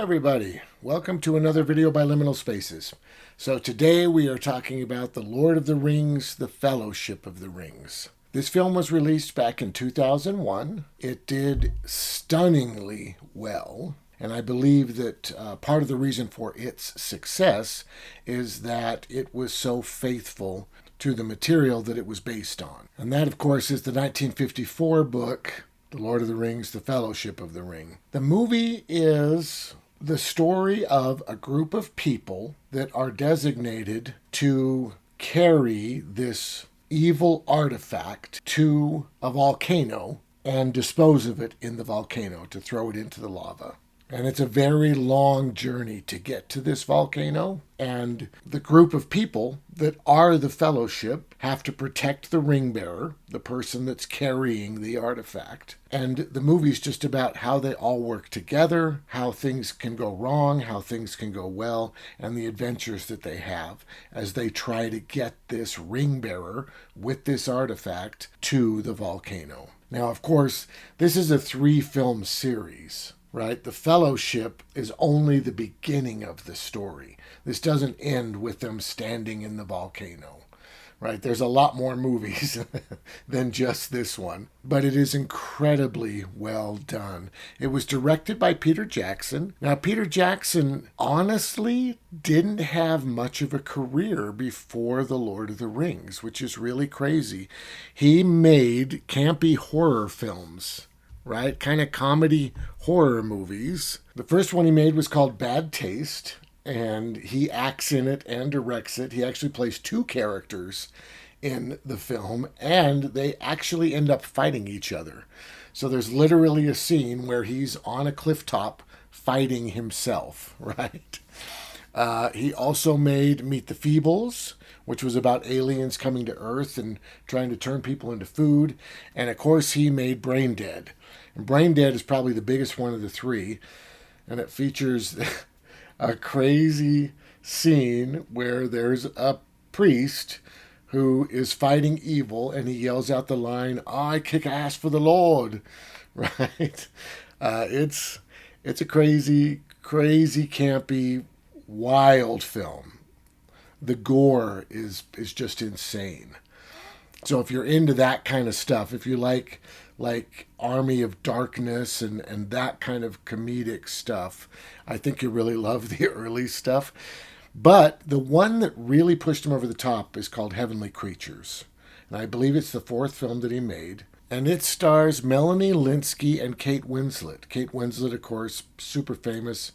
everybody. Welcome to another video by Liminal Spaces. So today we are talking about The Lord of the Rings, The Fellowship of the Rings. This film was released back in 2001. It did stunningly well. And I believe that part of the reason for its success is that it was so faithful to the material that it was based on. And that, of course, is the 1954 book, The Lord of the Rings, The Fellowship of the Ring. The movie is the story of a group of people that are designated to carry this evil artifact to a volcano and dispose of it in the volcano, to throw it into the lava. And it's a very long journey to get to this volcano. And the group of people that are the fellowship have to protect the ring bearer, the person that's carrying the artifact. And the movie's just about how they all work together, how things can go wrong, how things can go well, and the adventures that they have as they try to get this ring bearer with this artifact to the volcano. Now, of course, this is a 3-film series. Right? The Fellowship is only the beginning of the story. This doesn't end with them standing in the volcano. Right? There's a lot more movies than just this one. But it is incredibly well done. It was directed by Peter Jackson. Now, Peter Jackson honestly didn't have much of a career before The Lord of the Rings, which is really crazy. He made campy horror films. Right? Kind of comedy horror movies. The first one he made was called Bad Taste, and he acts in it and directs it. He actually plays 2 characters in the film, and they actually end up fighting each other. So there's literally a scene where he's on a cliff top fighting himself, right? He also made Meet the Feebles, which was about aliens coming to Earth and trying to turn people into food. And of course, he made Brain Dead. And Brain Dead is probably the biggest one of the 3. And it features a crazy scene where there's a priest who is fighting evil, and he yells out the line, "I kick ass for the Lord." Right? It's a crazy, campy, wild film. The gore is just insane. So if you're into that kind of stuff, if you like Army of Darkness and that kind of comedic stuff, I think you really love the early stuff. But the one that really pushed him over the top is called Heavenly Creatures. And I believe it's the 4th film that he made. And it stars Melanie Lynskey and Kate Winslet. Kate Winslet, of course, super famous,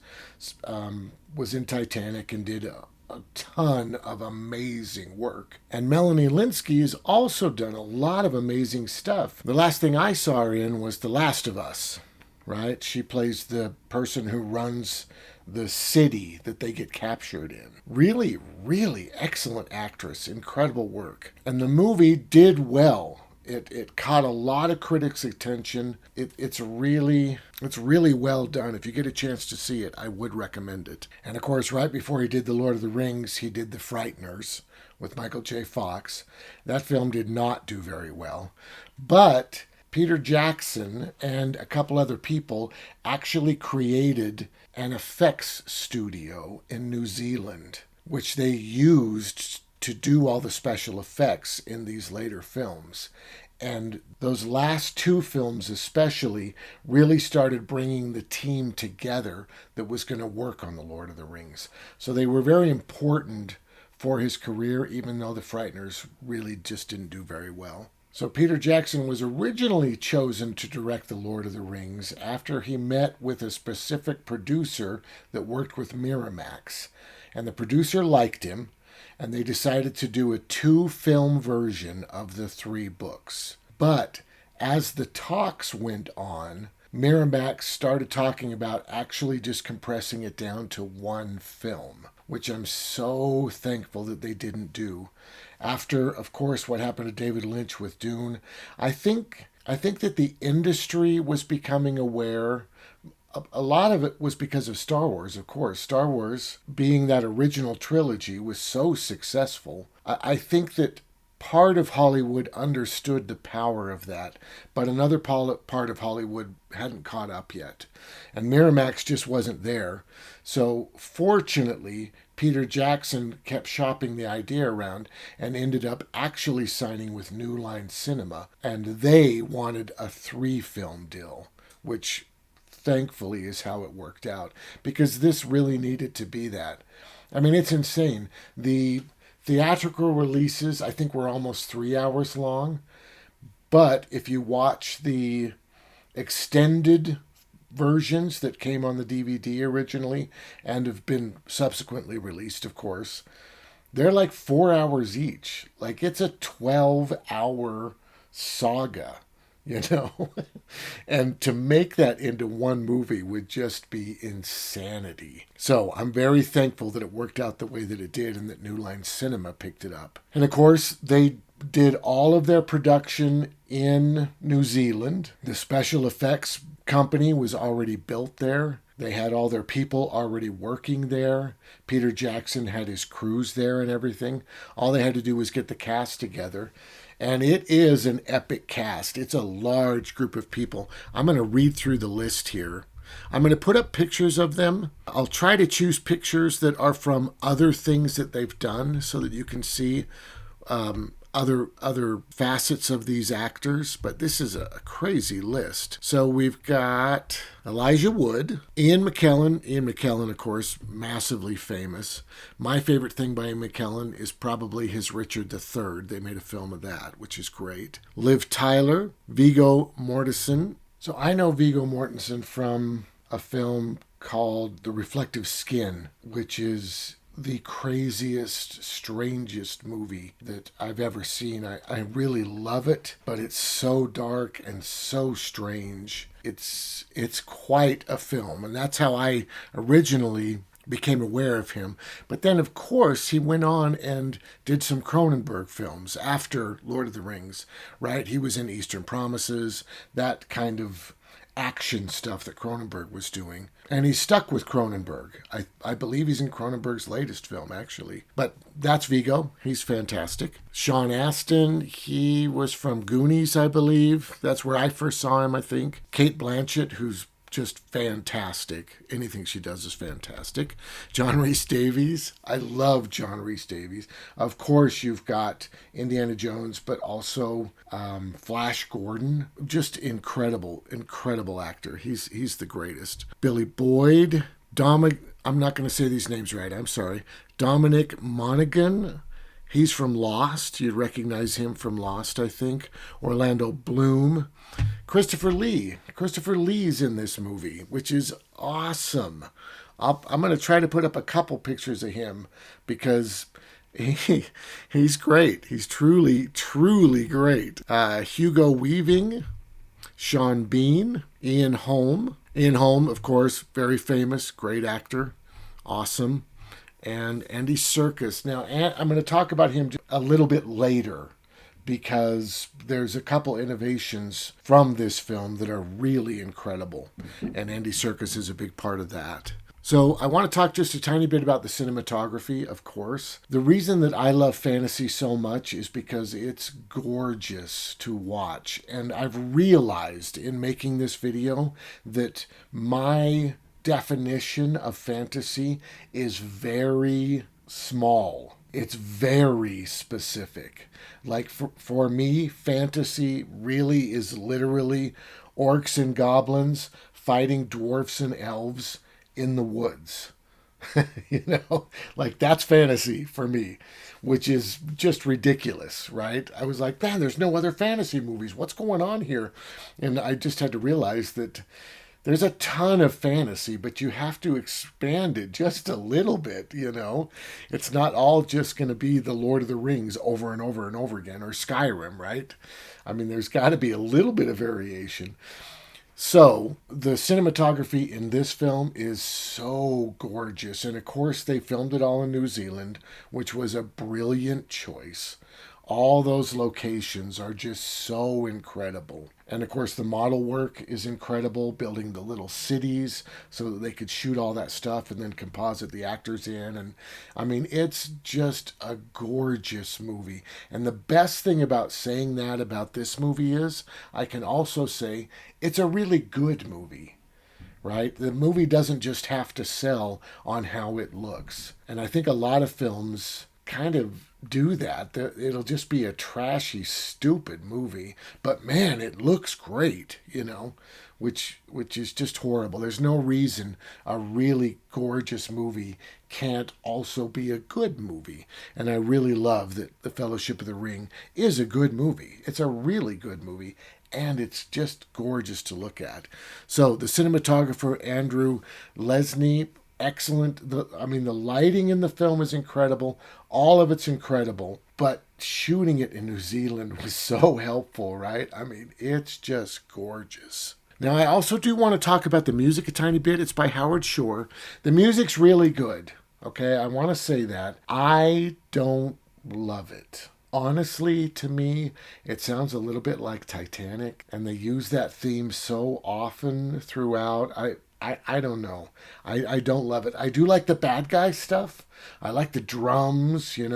was in Titanic and did a ton of amazing work. And Melanie Lynskey has also done a lot of amazing stuff. The last thing I saw her in was The Last of Us, right? She plays the person who runs the city that they get captured in. Really, really excellent actress. Incredible work. And the movie did well. It caught a lot of critics' attention. It's really well done. If you get a chance to see it, I would recommend it. And of course, right before he did The Lord of the Rings, he did The Frighteners with Michael J. Fox. That film did not do very well. But Peter Jackson and a couple other people actually created an effects studio in New Zealand, which they used to do all the special effects in these later films. And those last 2 films especially really started bringing the team together that was going to work on The Lord of the Rings. So they were very important for his career, even though The Frighteners really just didn't do very well. So Peter Jackson was originally chosen to direct The Lord of the Rings after he met with a specific producer that worked with Miramax. And the producer liked him, and they decided to do a 2-film version of the 3 books. But as the talks went on, Miramax started talking about actually just compressing it down to 1 film, which I'm so thankful that they didn't do. After, of course, what happened to David Lynch with Dune, I think that the industry was becoming aware. A lot of it was because of Star Wars, of course. Star Wars, being that original trilogy, was so successful. I think that part of Hollywood understood the power of that, but another part of Hollywood hadn't caught up yet. And Miramax just wasn't there. So fortunately, Peter Jackson kept shopping the idea around and ended up actually signing with New Line Cinema. And they wanted a 3-film deal, which thankfully is how it worked out, because this really needed to be that. I mean, it's insane. The theatrical releases, I think, were almost 3 hours long. But if you watch the extended versions that came on the DVD originally and have been subsequently released, of course, they're like 4 hours each. Like, it's a 12-hour saga, you know? And to make that into one movie would just be insanity. So I'm very thankful that it worked out the way that it did and that New Line Cinema picked it up. And of course, they did all of their production in New Zealand. The special effects company was already built there. They had all their people already working there. Peter Jackson had his crews there and everything. All they had to do was get the cast together. And it is an epic cast. It's a large group of people. I'm going to read through the list here. I'm going to put up pictures of them. I'll try to choose pictures that are from other things that they've done so that you can see other facets of these actors, but this is a crazy list. So we've got Elijah Wood, Ian McKellen. Ian McKellen, of course, massively famous. My favorite thing by Ian McKellen is probably his Richard III. They made a film of that, which is great. Liv Tyler, Viggo Mortensen. So I know Viggo Mortensen from a film called The Reflective Skin, which is the craziest, strangest movie that I've ever seen. I really love it, but it's so dark and so strange. It's quite a film, and that's how I originally became aware of him. But then, of course, he went on and did some Cronenberg films after Lord of the Rings, right? He was in Eastern Promises, that kind of action stuff that Cronenberg was doing. And he's stuck with Cronenberg. I believe he's in Cronenberg's latest film, actually. But that's Viggo. He's fantastic. Sean Astin, he was from Goonies, I believe. That's where I first saw him, I think. Cate Blanchett, who's just fantastic. Anything she does is fantastic. John Rhys Davies. I love John Rhys Davies. Of course, you've got Indiana Jones, but also Flash Gordon. Just incredible, incredible actor. He's the greatest. Billy Boyd. I'm not going to say these names right. I'm sorry. Dominic Monaghan. He's from Lost. You'd recognize him from Lost, I think. Orlando Bloom. Christopher Lee. Christopher Lee's in this movie, which is awesome. I'm going to try to put up a couple pictures of him because he's great. He's truly, truly great. Hugo Weaving. Sean Bean. Ian Holm. Ian Holm, of course, very famous, great actor. Awesome. And Andy Serkis. Now, I'm going to talk about him a little bit later because there's a couple innovations from this film that are really incredible, and Andy Serkis is a big part of that. So I want to talk just a tiny bit about the cinematography, of course. The reason that I love fantasy so much is because it's gorgeous to watch, and I've realized in making this video that my definition of fantasy is very small. It's very specific. Like for me, fantasy really is literally orcs and goblins fighting dwarfs and elves in the woods. You know, like that's fantasy for me, which is just ridiculous, right? I was like, man, there's no other fantasy movies. What's going on here? And I just had to realize that there's a ton of fantasy, but you have to expand it just a little bit, you know? It's not all just going to be the Lord of the Rings over and over and over again, or Skyrim, right? I mean, there's got to be a little bit of variation. So, the cinematography in this film is so gorgeous. And of course, they filmed it all in New Zealand, which was a brilliant choice. All those locations are just so incredible. And of course, the model work is incredible, building the little cities so that they could shoot all that stuff and then composite the actors in. And I mean, it's just a gorgeous movie. And the best thing about saying that about this movie is I can also say it's a really good movie. Right? The movie doesn't just have to sell on how it looks. And I think a lot of films kind of do that. It'll just be a trashy, stupid movie, but man, it looks great, which is just horrible. There's no reason a really gorgeous movie can't also be a good movie. And I really love that The Fellowship of the Ring is a good movie. It's a really good movie. And it's just gorgeous to look at. So the cinematographer, Andrew Lesnie, excellent. The lighting in the film is incredible. All of it's incredible. But shooting it in New Zealand was so helpful, right? I mean, it's just gorgeous. Now, I also do want to talk about the music a tiny bit. It's by Howard Shore. The music's really good. Okay, I want to say that. I don't love it. Honestly, to me, it sounds a little bit like Titanic, and they use that theme so often throughout. I don't know. I don't love it. I do like the bad guy stuff. I like the drums, and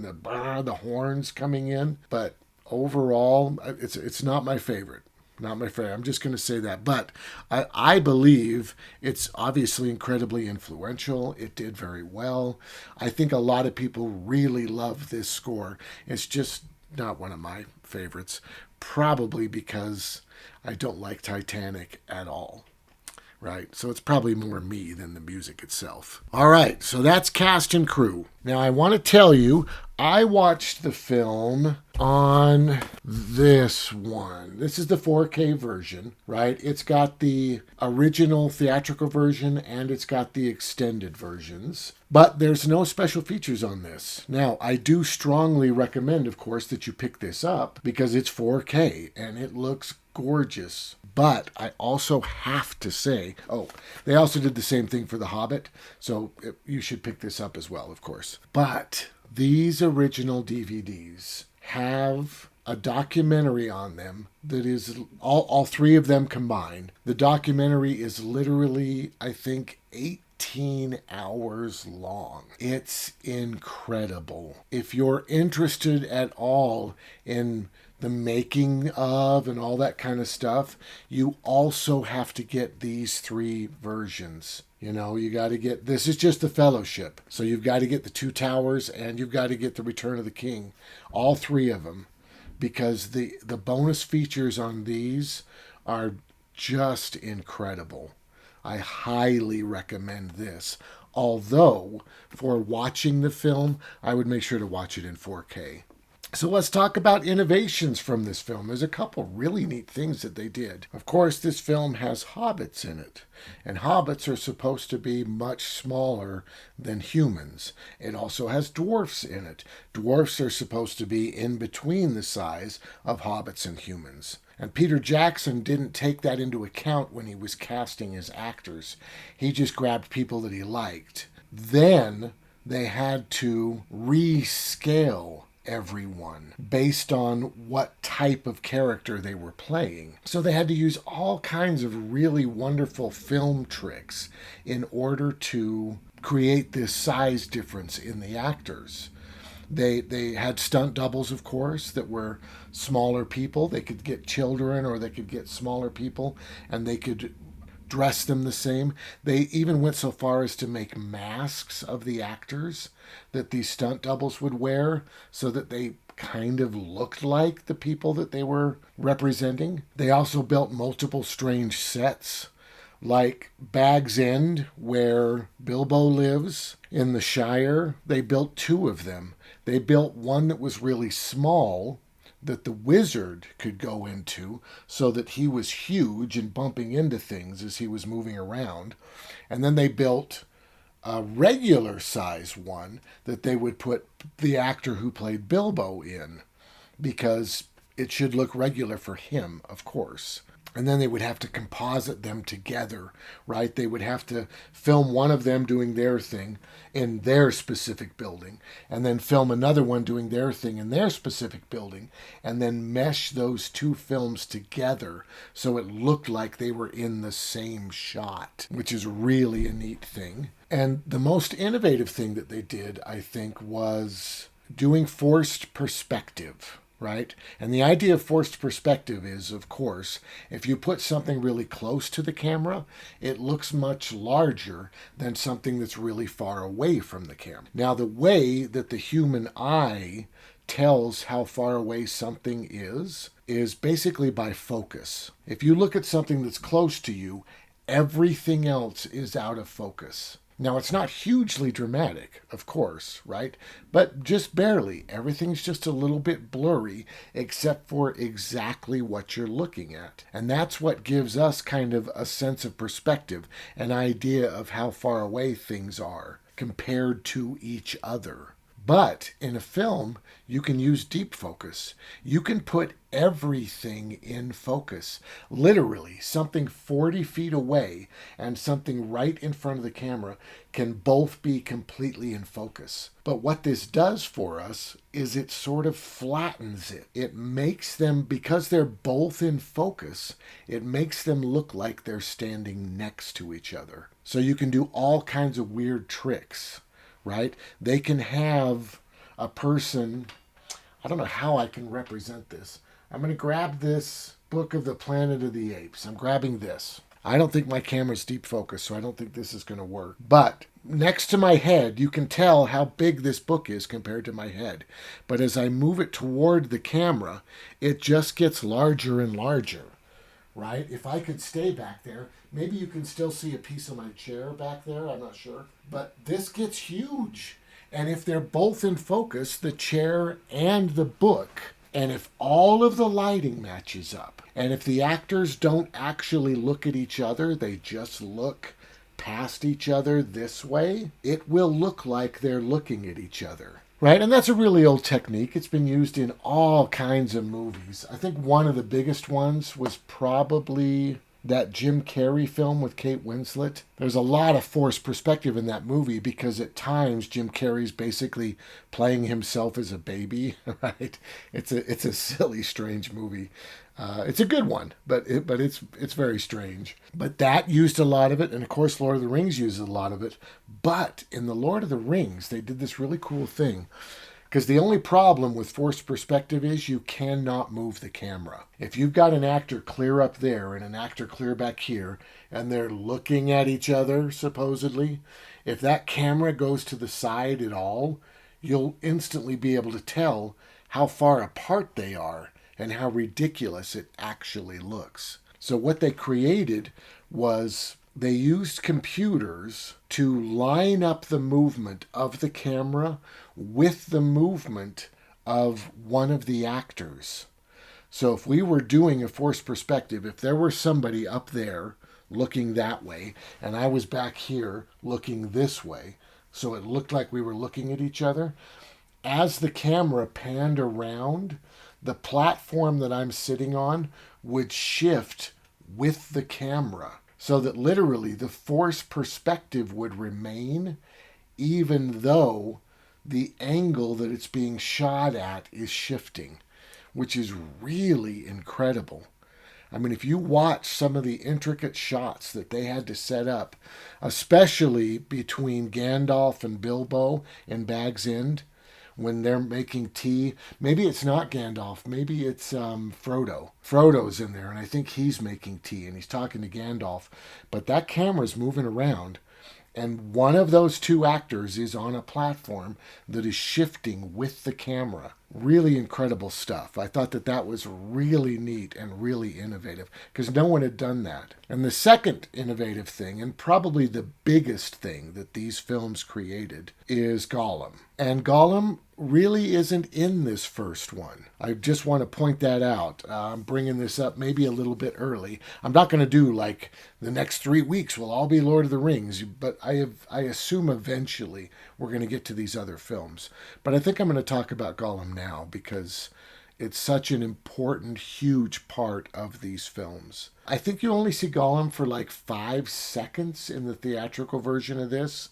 the horns coming in. But overall, it's not my favorite. Not my favorite. I'm just going to say that. But I believe it's obviously incredibly influential. It did very well. I think a lot of people really love this score. It's just not one of my favorites. Probably because I don't like Titanic at all. Right? So it's probably more me than the music itself. All right, so that's cast and crew. Now I want to tell you, I watched the film on this one. This is the 4K version, right? It's got the original theatrical version and it's got the extended versions. But there's no special features on this. Now, I do strongly recommend, of course, that you pick this up because it's 4K and it looks gorgeous. But I also have to say, they also did the same thing for The Hobbit, so you should pick this up as well, of course. But these original DVDs have a documentary on them that is all three of them combined. The documentary is literally, I think, 18 hours long. It's incredible. If you're interested at all in the making of and all that kind of stuff, you also have to get these three versions. You got to get, this is just the Fellowship. So you've got to get the Two Towers and you've got to get the Return of the King. All three of them. Because the bonus features on these are just incredible. I highly recommend this. Although, for watching the film, I would make sure to watch it in 4K. So let's talk about innovations from this film. There's a couple really neat things that they did. Of course, this film has hobbits in it. And hobbits are supposed to be much smaller than humans. It also has dwarfs in it. Dwarfs are supposed to be in between the size of hobbits and humans. And Peter Jackson didn't take that into account when he was casting his actors. He just grabbed people that he liked. Then they had to rescale everyone based on what type of character they were playing. So they had to use all kinds of really wonderful film tricks in order to create this size difference in the actors. They had stunt doubles, of course, that were smaller people. They could get children or they could get smaller people and they could dress them the same. They even went so far as to make masks of the actors that these stunt doubles would wear so that they kind of looked like the people that they were representing. They also built multiple strange sets, like Bag's End, where Bilbo lives in the Shire. They built two of them. They built one that was really small that the wizard could go into so that he was huge and bumping into things as he was moving around. And then they built a regular size one that they would put the actor who played Bilbo in because it should look regular for him, of course. And then they would have to composite them together, right? They would have to film one of them doing their thing in their specific building, and then film another one doing their thing in their specific building, and then mesh those two films together so it looked like they were in the same shot, which is really a neat thing. And the most innovative thing that they did, I think, was doing forced perspective. Right? And the idea of forced perspective is, of course, if you put something really close to the camera, it looks much larger than something that's really far away from the camera. Now, the way that the human eye tells how far away something is basically by focus. If you look at something that's close to you, everything else is out of focus. Now, it's not hugely dramatic, of course, right? But just barely. Everything's just a little bit blurry, except for exactly what you're looking at. And that's what gives us kind of a sense of perspective, an idea of how far away things are compared to each other. But in a film, you can use deep focus. You can put everything in focus. Literally, something 40 feet away and something right in front of the camera can both be completely in focus. But what this does for us is it sort of flattens it. It makes them, because they're both in focus, it makes them look like they're standing next to each other. So you can do all kinds of weird tricks. Right? They can have a person, I don't know how I can represent this. I'm going to grab this book of the Planet of the Apes. I'm grabbing this. I don't think my camera's deep focus, so I don't think this is going to work. But next to my head, you can tell how big this book is compared to my head. But as I move it toward the camera, it just gets larger and larger. Right? If I could stay back there, maybe you can still see a piece of my chair back there. I'm not sure. But this gets huge. And if they're both in focus, the chair and the book, and if all of the lighting matches up, and if the actors don't actually look at each other, they just look past each other this way, it will look like they're looking at each other. Right? And that's a really old technique. It's been used in all kinds of movies. I think one of the biggest ones was probably that Jim Carrey film with Kate Winslet. There's a lot of forced perspective in that movie because at times Jim Carrey's basically playing himself as a baby, right? It's a silly, strange movie. It's a good one, but it's very strange. But that used a lot of it, and of course Lord of the Rings uses a lot of it. But in the Lord of the Rings, they did this really cool thing. Because the only problem with forced perspective is you cannot move the camera. If you've got an actor clear up there and an actor clear back here, and they're looking at each other, supposedly, if that camera goes to the side at all, you'll instantly be able to tell how far apart they are and how ridiculous it actually looks. So what they created was they used computers to line up the movement of the camera with the movement of one of the actors. So if we were doing a forced perspective, if there were somebody up there looking that way, and I was back here looking this way, so it looked like we were looking at each other, as the camera panned around, the platform that I'm sitting on would shift with the camera. So that literally the forced perspective would remain even though the angle that it's being shot at is shifting, which is really incredible. I mean, if you watch some of the intricate shots that they had to set up, especially between Gandalf and Bilbo in Bag's End, when they're making tea, maybe it's not Gandalf, maybe it's Frodo. Frodo's in there, and I think he's making tea, and he's talking to Gandalf. But that camera's moving around, and one of those two actors is on a platform that is shifting with the camera. Really incredible stuff. I thought that was really neat and really innovative because no one had done that. And the second innovative thing, and probably the biggest thing that these films created, is Gollum. And Gollum really isn't in this first one. I just want to point that out. I'm bringing this up maybe a little bit early. I'm not going to do like the next 3 weeks will all be Lord of the Rings, but I assume eventually we're going to get to these other films. But I think I'm going to talk about Gollum now because It's such an important, huge part of these films. I think you only see Gollum for like 5 seconds in the theatrical version of this.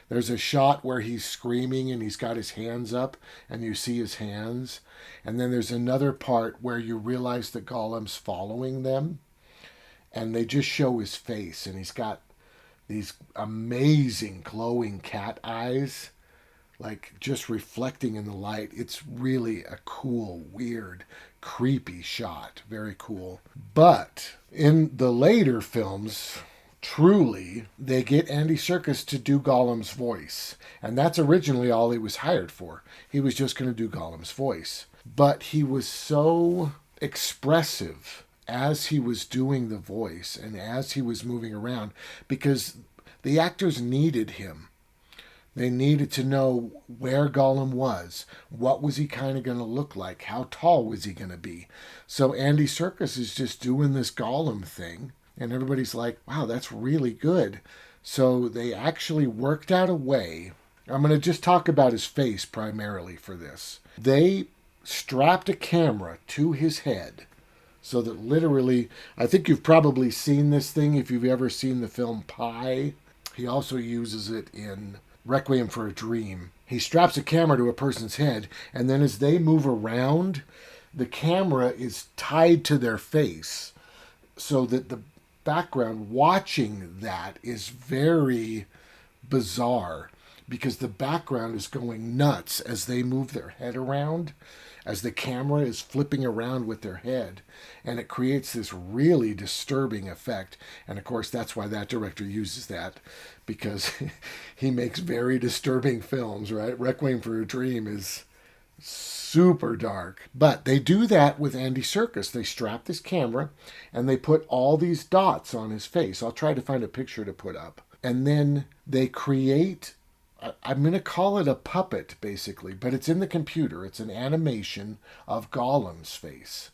There's a shot where he's screaming and he's got his hands up and you see his hands. And then there's another part where you realize that Gollum's following them and they just show his face and he's got these amazing glowing cat eyes, like just reflecting in the light. It's really a cool, weird, creepy shot. Very cool. But in the later films, truly, they get Andy Serkis to do Gollum's voice. And that's originally all he was hired for. He was just going to do Gollum's voice. But he was so expressive as he was doing the voice and as he was moving around, because the actors needed him. They needed to know where Gollum was. What was he kind of going to look like? How tall was he going to be? So Andy Serkis is just doing this Gollum thing. And everybody's like, wow, that's really good. So they actually worked out a way. I'm going to just talk about his face primarily for this. They strapped a camera to his head so that literally, I think you've probably seen this thing if you've ever seen the film Pi. He also uses it in Requiem for a Dream. He straps a camera to a person's head, and then as they move around, the camera is tied to their face so that the background watching that is very bizarre, because the background is going nuts as they move their head around, as the camera is flipping around with their head, and it creates this really disturbing effect. And of course that's why that director uses that, because he makes very disturbing films, right? Requiem for a Dream is super dark. But they do that with Andy Serkis. They strap this camera and they put all these dots on his face. I'll try to find a picture to put up. And then they create, I'm going to call it a puppet basically, but it's in the computer. It's an animation of Gollum's face.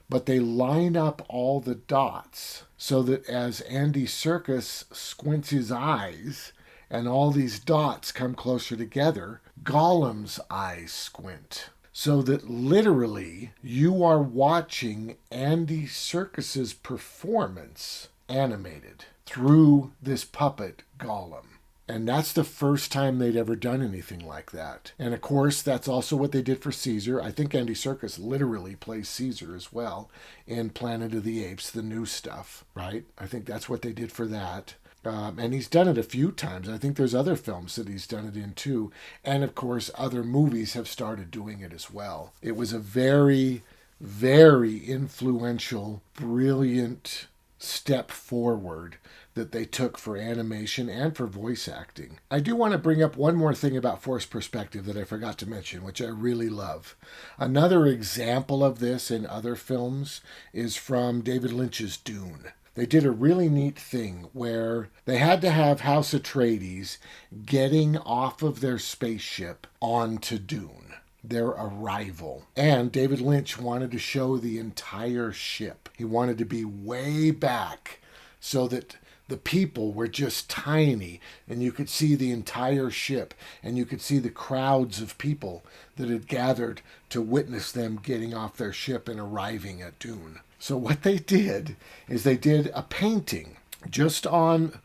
But they line up all the dots so that as Andy Serkis squints his eyes and all these dots come closer together, Gollum's eyes squint. So that literally you are watching Andy Serkis's performance animated through this puppet Gollum. And that's the first time they'd ever done anything like that. And of course, that's also what they did for Caesar. I think Andy Serkis literally plays Caesar as well in Planet of the Apes, the new stuff, right? I think that's what they did for that. And he's done it a few times. I think there's other films that he's done it in too. And of course, other movies have started doing it as well. It was a very, very influential, brilliant step forward that they took for animation and for voice acting. I do want to bring up one more thing about forced perspective that I forgot to mention, which I really love. Another example of this in other films is from David Lynch's Dune. They did a really neat thing where they had to have House Atreides getting off of their spaceship onto Dune, their arrival. And David Lynch wanted to show the entire ship. He wanted to be way back so that the people were just tiny and you could see the entire ship and you could see the crowds of people that had gathered to witness them getting off their ship and arriving at Dune. So what they did is they did a painting just on,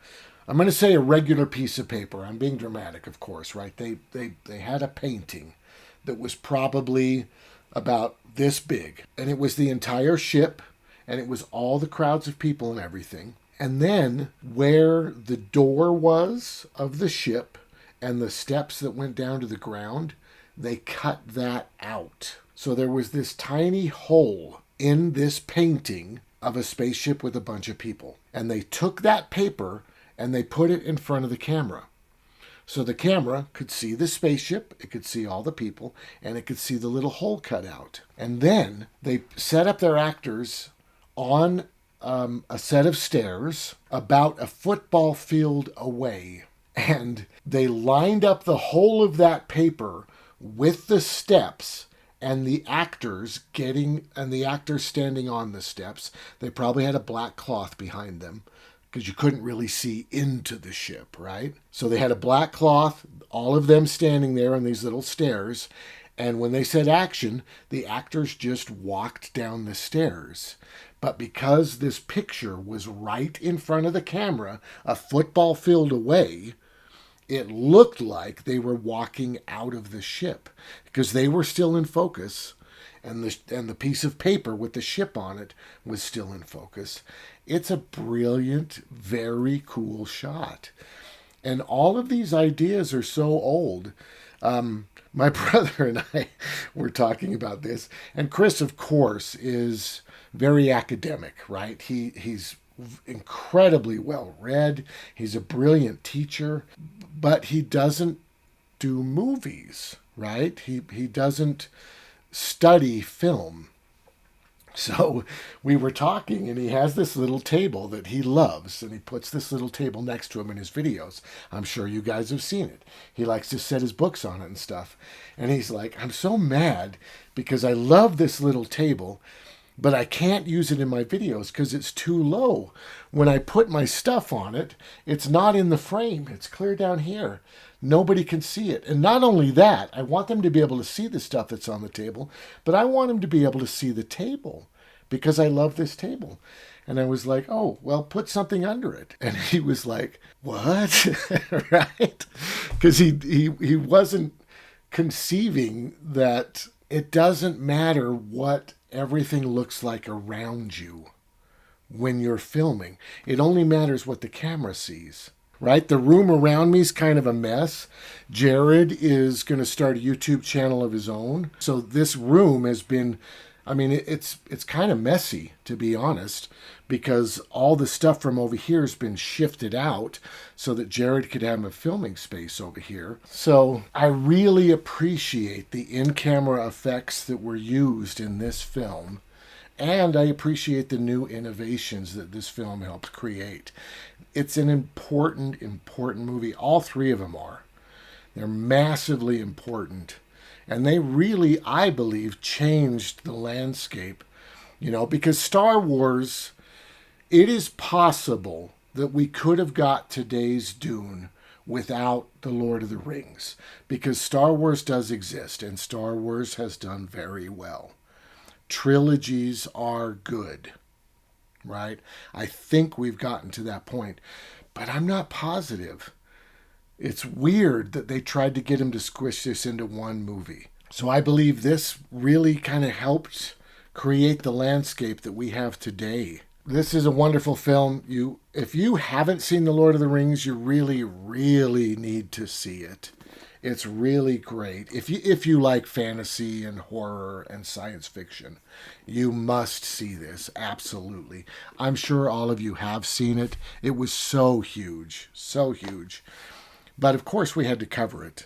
I'm going to say a regular piece of paper. I'm being dramatic, of course, right? They had a painting that was probably about this big. And it was the entire ship, and it was all the crowds of people and everything. And then where the door was of the ship and the steps that went down to the ground, they cut that out. So there was this tiny hole in this painting of a spaceship with a bunch of people. And they took that paper and they put it in front of the camera. So the camera could see the spaceship, it could see all the people, and it could see the little hole cut out. And then they set up their actors on a set of stairs about a football field away. And they lined up the whole of that paper with the steps and the actors standing on the steps. They probably had a black cloth behind them because you couldn't really see into the ship, right? So they had a black cloth, all of them standing there on these little stairs, And when they said action, the actors just walked down the stairs. But because this picture was right in front of the camera, a football field away, it looked like they were walking out of the ship because they were still in focus, and the piece of paper with the ship on it was still in focus. It's a brilliant, very cool shot. And all of these ideas are so old. My brother and I were talking about this, and Chris, of course, is very academic, right? He's incredibly well read. He's a brilliant teacher, but he doesn't do movies, right? He doesn't study film. So we were talking, and he has this little table that he loves, and he puts this little table next to him in his videos. I'm sure you guys have seen it. He likes to set his books on it and stuff. And he's like, I'm so mad because I love this little table, but I can't use it in my videos because it's too low. When I put my stuff on it, it's not in the frame. It's clear down here. Nobody can see it. And not only that, I want them to be able to see the stuff that's on the table, but I want them to be able to see the table because I love this table. And I was like, oh, well, put something under it. And he was like, what? Right? Because he wasn't conceiving that it doesn't matter what everything looks like around you when you're filming. It only matters what the camera sees. Right? The room around me is kind of a mess. Jared is going to start a YouTube channel of his own. So this room has been, I mean, it's kind of messy, to be honest, because all the stuff from over here has been shifted out so that Jared could have a filming space over here. So I really appreciate the in-camera effects that were used in this film. And I appreciate the new innovations that this film helped create. It's an important movie. All three of them are. They're massively important. And they really, I believe, changed the landscape. You know, because Star Wars, it is possible that we could have got today's Dune without The Lord of the Rings. Because Star Wars does exist, and Star Wars has done very well. Trilogies are good, right? I think we've gotten to that point, but I'm not positive. It's weird that they tried to get him to squish this into one movie. So I believe this really kind of helped create the landscape that we have today. This is a wonderful film. If you haven't seen The Lord of the Rings, you really, really need to see it. It's really great. If you like fantasy and horror and science fiction, you must see this, absolutely. I'm sure all of you have seen it. It was so huge, so huge. But of course we had to cover it.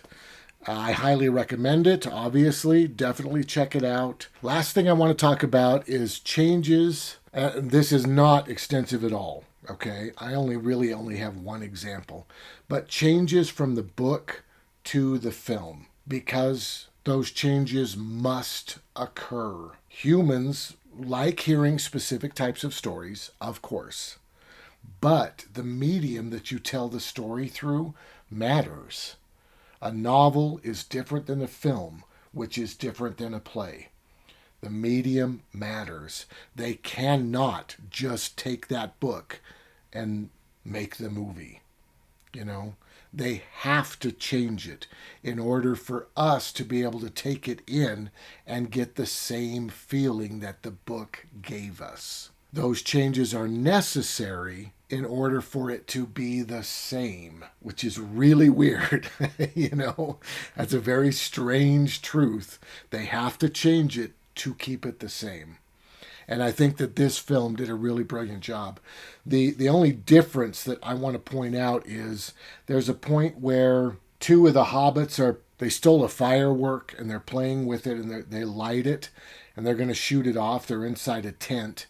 I highly recommend it, obviously. Definitely check it out. Last thing I want to talk about is changes. This is not extensive at all, okay? I really only have one example. But changes from the book to the film, because those changes must occur. Humans like hearing specific types of stories, of course, but the medium that you tell the story through matters. A novel is different than a film, which is different than a play. The medium matters. They cannot just take that book and make the movie, you know. They have to change it in order for us to be able to take it in and get the same feeling that the book gave us. Those changes are necessary in order for it to be the same, which is really weird. You know, that's a very strange truth. They have to change it to keep it the same. And I think that this film did a really brilliant job. The only difference that I want to point out is there's a point where two of the hobbits they stole a firework and they're playing with it and they light it and they're going to shoot it off. They're inside a tent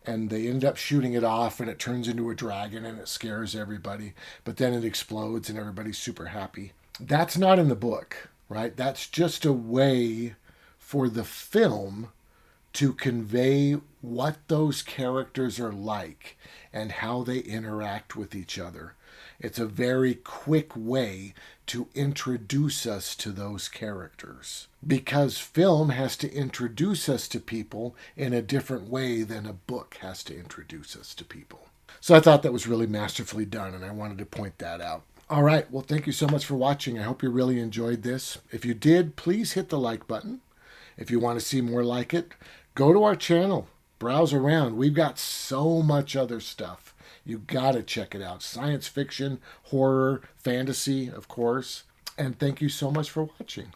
and they end up shooting it off and it turns into a dragon and it scares everybody. But then it explodes and everybody's super happy. That's not in the book, right? That's just a way for the film to convey what those characters are like and how they interact with each other. It's a very quick way to introduce us to those characters. Because film has to introduce us to people in a different way than a book has to introduce us to people. So I thought that was really masterfully done, and I wanted to point that out. All right, well, thank you so much for watching. I hope you really enjoyed this. If you did, please hit the like button. If you want to see more like it, go to our channel, browse around. We've got so much other stuff. You got to check it out. Science fiction, horror, fantasy, of course. And thank you so much for watching.